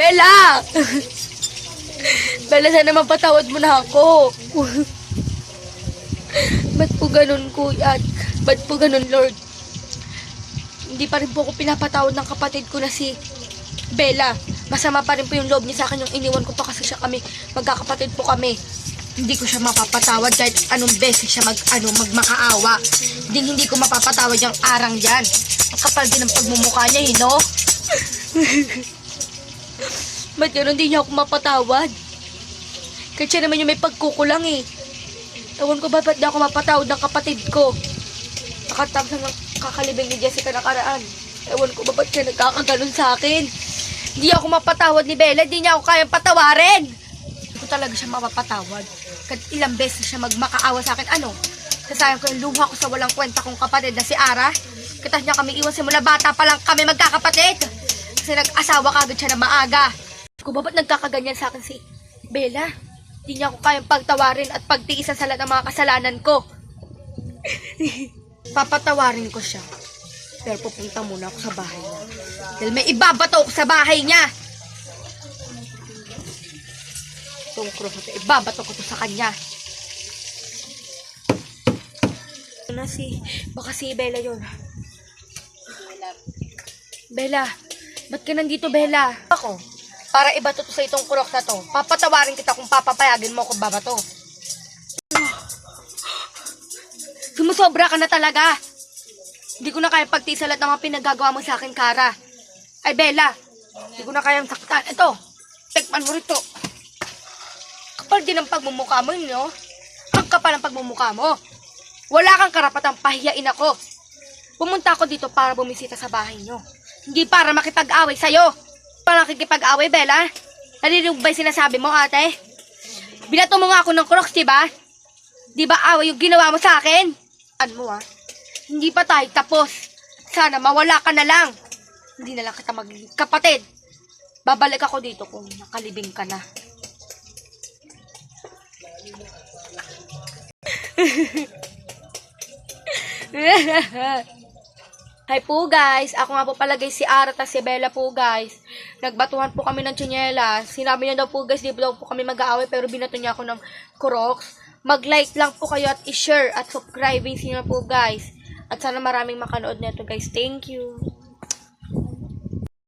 Bella! Bella, sana mapatawad mo na ako. Ba't po ganun, kuya? Ba't po ganun, Lord? Hindi pa rin po ako pinapatawad ng kapatid ko na si Bella. Masama pa rin po yung loob niya sa akin, yung iniwan ko pa kasi siya kami. Magkakapatid po kami. Hindi ko siya mapapatawad kahit anong beses siya magmakaawa. Hindi ko mapapatawad yung arang yan. Ang kapal din ng pagmumukha niya, no? Ba't gano'n di niya ako mapatawad? Kahit siya naman yung may pagkukulang eh. Ewan ko ba ba't di ako mapatawad ng kapatid ko? Nakatapos ng kakalibing ni Jessica nakaraan. Ewan ko ba ba't siya nagkakaganon sa akin? Hindi ako mapatawad ni Bella, hindi niya ako kayang patawarin. Hindi ko talaga siya mapapatawad. Kahit ilang beses siya magmakaawa sa akin. Ano? Sasayang ko yung luha ko sa walang kwenta kong kapatid na si Ara. Kitas niya kami iwan simula bata pa lang kami magkakapatid. Kasi nag-asawa kagad siya na maaga. Kung ba't nagkakaganyan sa akin si Bella? Hindi niya ako kayang pagtawarin at pagtiisan sa lahat ng mga kasalanan ko. Papatawarin ko siya. Pero pupunta muna ako sa bahay niya. Dahil may ibabato ako sa bahay niya. Itong cross na ito, ibabato ko to sa kanya. Baka si Bella yun. Bella, ba't ka nandito, Bella? Ako, para ibato to sa itong kurok na to. Papatawarin kita kung papapayagin mo ako babato. Sumusobra ka na talaga. Hindi ko na kaya pagtiis sa lahat ng mga pinagagawa mo sa akin, Kara. Ay, Bella, hindi ko na kayang saktan. Ito, tekman mo rito. Kapal din ang pagmumukha mo, no? Ang kapal ang pagmumukha mo. Wala kang karapatang pahiyain ako. Pumunta ako dito para bumisita sa bahay nyo. Hindi para makipag-away sa'yo. Para nakikipag-away, Bella? Narinig ba yung sinasabi mo, ate? Binato mo nga ako ng Crocs, diba? Di ba away yung ginawa mo sa akin? Ano mo, Hindi pa tayo tapos. Sana mawala ka na lang. Hindi na lang kita magiging kapatid. Babalik ako dito kung nakalibing ka na. Hi po guys, ako nga po pala guys si Ara at si Bella po guys. Nagbatuhan po kami ng tsinelas. Sinabi niya daw po guys, di daw po kami mag-aaway pero binato niya ako ng Crocs. Mag-like lang po kayo at i-share at subscribing niyo po guys. At sana maraming makanood nito guys. Thank you.